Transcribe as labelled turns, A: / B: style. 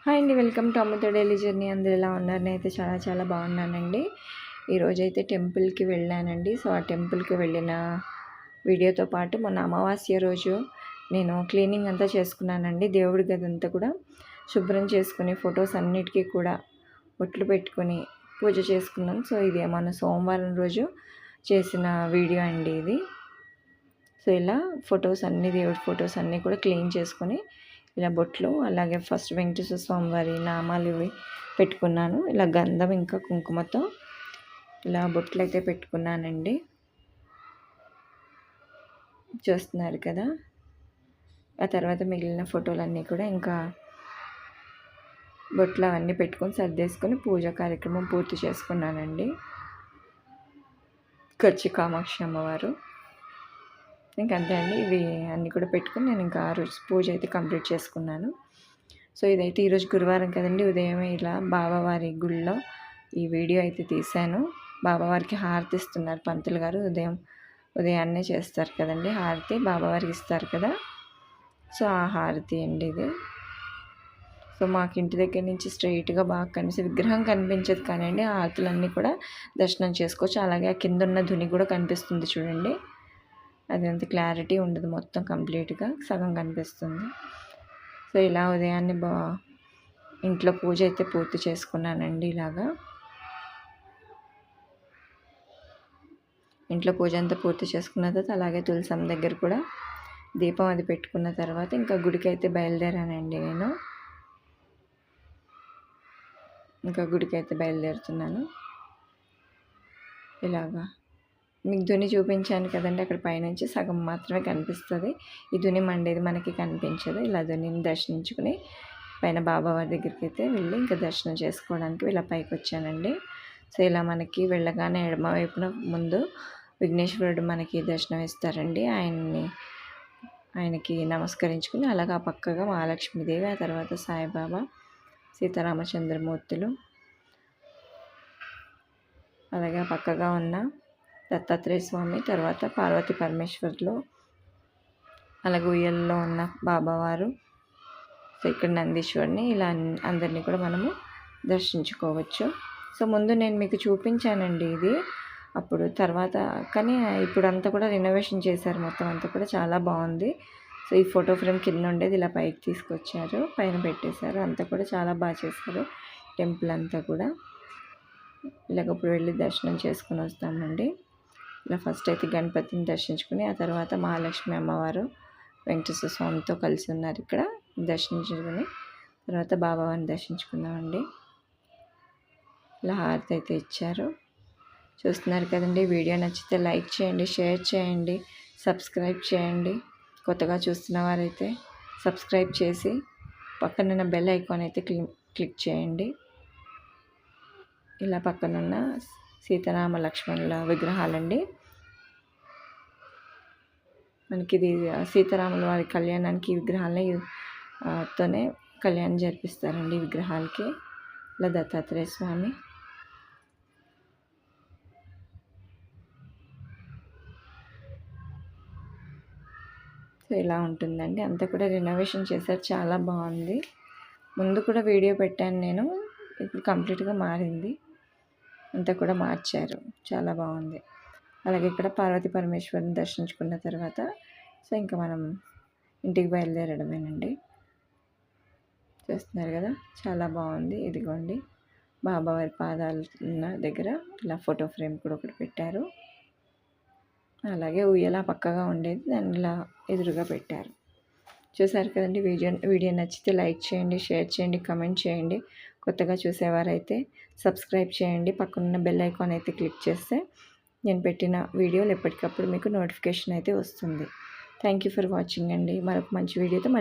A: Hi అండి, welcome to Amrutha daily journey. అందరూ ఎలా ఉన్నారు? నేనైతే చాలా బాగున్నానండి. ఈరోజైతే టెంపుల్కి వెళ్ళానండి. సో ఆ టెంపుల్కి వెళ్ళిన వీడియోతో పాటు మొన్న అమావాస్య రోజు నేను క్లీనింగ్ అంతా చేసుకున్నానండి. దేవుడి గది అంతా కూడా శుభ్రం చేసుకుని ఫొటోస్ అన్నిటికీ కూడా బొట్లు పెట్టుకొని పూజ చేసుకున్నాను. సో ఇది మన సోమవారం రోజు చేసిన వీడియో అండి ఇది. సో ఇలా ఫొటోస్ అన్నీ, దేవుడి ఫొటోస్ అన్నీ కూడా క్లీన్ చేసుకొని ఇలా బొట్లు, అలాగే ఫస్ట్ వెంకటేశ్వర స్వామి వారి నామాలు ఇవి పెట్టుకున్నాను. ఇలా గంధం ఇంకా కుంకుమతో ఇలా బొట్లు అయితే పెట్టుకున్నానండి. చూస్తున్నారు కదా. ఆ తర్వాత మిగిలిన ఫోటోలన్నీ కూడా ఇంకా బొట్లు అవన్నీ పెట్టుకొని సర్దేసుకొని పూజా కార్యక్రమం పూర్తి చేసుకున్నానండి. కంచి కామాక్షి అమ్మవారు ఇంకంతే అండి. ఇవి అన్నీ కూడా పెట్టుకుని నేను ఇంకా ఆ రోజు పూజ అయితే కంప్లీట్ చేసుకున్నాను. సో ఇదైతే ఈరోజు గురువారం కదండి. ఉదయమే ఇలా బాబావారి గుళ్ళో ఈ వీడియో అయితే తీశాను. బాబావారికి హారతి ఇస్తున్నారు పంతులు గారు. ఉదయాన్నే చేస్తారు కదండి హారతి, బాబావారికి ఇస్తారు కదా. సో ఆ హారతి అండి ఇది. సో మాకు ఇంటి దగ్గర నుంచి స్ట్రైట్గా బాగా విగ్రహం కనిపించదు కానివ్వండి, హారతులన్నీ కూడా దర్శనం చేసుకోవచ్చు. అలాగే ఆ కింద ఉన్న ధుని కూడా కనిపిస్తుంది చూడండి. అది అంత క్లారిటీ ఉండదు, మొత్తం కంప్లీట్గా సగం కనిపిస్తుంది. సో ఇలా ఉదయాన్నే ఇంట్లో పూజ అయితే పూర్తి చేసుకున్నానండి. ఇలాగా ఇంట్లో పూజ అంతా పూర్తి చేసుకున్న తర్వాత అలాగే తులసమ్మ దగ్గర కూడా దీపం అది పెట్టుకున్న తర్వాత ఇంకా గుడికి అయితే బయలుదేరానండి. నేను ఇంకా గుడికి అయితే బయలుదేరుతున్నాను. ఇలాగా మీకు ధుని చూపించాను కదండి, అక్కడ పైనుంచి సగం మాత్రమే కనిపిస్తుంది. ఈ ధుని మండేది మనకి కనిపించదు. ఇలా ధునిని దర్శించుకుని పైన బాబావారి దగ్గరికి అయితే వెళ్ళి ఇంకా దర్శనం చేసుకోవడానికి ఇలా పైకి వచ్చానండి. సో ఇలా మనకి వెళ్ళగానే ఎడమ వైపున ముందు విఘ్నేశ్వరుడు మనకి దర్శనం ఇస్తారండి. ఆయనకి నమస్కరించుకుని అలాగా పక్కగా మహాలక్ష్మీదేవి, ఆ తర్వాత సాయిబాబా, సీతారామచంద్రమూర్తులు, అలాగే పక్కగా ఉన్న దత్తాత్రేయ స్వామి, తర్వాత పార్వతీ పరమేశ్వర్లు, అలాగే ఉయ్యల్లో ఉన్న బాబావారు, సో ఇక్కడ నందీశ్వరిని, ఇలా అందరినీ కూడా మనము దర్శించుకోవచ్చు. సో ముందు నేను మీకు చూపించానండి ఇది అప్పుడు, తర్వాత కానీ ఇప్పుడు అంతా కూడా రెనోవేషన్ చేశారు, మొత్తం అంతా కూడా చాలా బాగుంది. సో ఈ ఫోటో ఫ్రేమ్ కింద ఉండేది ఇలా పైకి తీసుకొచ్చారు, పైన పెట్టేశారు. అంతా కూడా చాలా బాగా చేశారు టెంపుల్ అంతా కూడా. ఇలాగ ఇప్పుడు వెళ్ళి దర్శనం చేసుకుని వస్తామండి. ఇలా ఫస్ట్ అయితే గణపతిని దర్శించుకుని ఆ తర్వాత మహాలక్ష్మి అమ్మవారు వెంకటేశ్వర స్వామితో కలిసి ఉన్నారు ఇక్కడ. దర్శించుకుని తర్వాత బాబావారిని దర్శించుకున్నామండి. ఇలా హారతి అయితే ఇచ్చారు. చూస్తున్నారు కదండి. వీడియో నచ్చితే లైక్ చేయండి, షేర్ చేయండి, సబ్స్క్రైబ్ చేయండి. కొత్తగా చూస్తున్న వారైతే సబ్స్క్రైబ్ చేసి పక్కనున్న బెల్ ఐకాన్ అయితే క్లిక్ చేయండి. ఇలా పక్కనున్న సీతారామ లక్ష్మణుల విగ్రహాలండి. మనకి ఇది సీతారాముల వారి కళ్యాణానికి ఈ విగ్రహాలనే తోనే కళ్యాణం జరిపిస్తారండి ఈ విగ్రహాలకి. ఇలా దత్తాత్రేయ స్వామి, సో ఇలా ఉంటుందండి. అంతా కూడా రెనోవేషన్ చేశారు, చాలా బాగుంది. ముందు కూడా వీడియో పెట్టాను నేను, ఇప్పుడు కంప్లీట్గా మారింది, అంతా కూడా మార్చారు, చాలా బాగుంది. అలాగే ఇక్కడ పార్వతీ పరమేశ్వరుని దర్శించుకున్న తర్వాత సో ఇంకా మనం ఇంటికి బయలుదేరడమేనండి. చూస్తున్నారు కదా, చాలా బాగుంది. ఇదిగోండి బాబావారి పాదాలు ఉన్న దగ్గర ఇలా ఫోటో ఫ్రేమ్ కూడా ఒకటి పెట్టారు. అలాగే ఉయ్యాల పక్కగా ఉండేది దాన్ని ఇలా ఎదురుగా పెట్టారు. చూసారు కదండి. వీడియో నచ్చితే లైక్ చేయండి, షేర్ చేయండి, కమెంట్ చేయండి. కొత్తగా చూసేవారైతే సబ్స్క్రైబ్ చేయండి. పక్కనున్న బెల్ ఐకాన్ అయితే క్లిక్ చేస్తే నేను పెట్టిన వీడియోలు ఎప్పటికప్పుడు మీకు నోటిఫికేషన్ అయితే వస్తుంది. థ్యాంక్ యూ ఫర్ వాచింగ్ అండి. మరొక మంచి వీడియోతో మళ్ళీ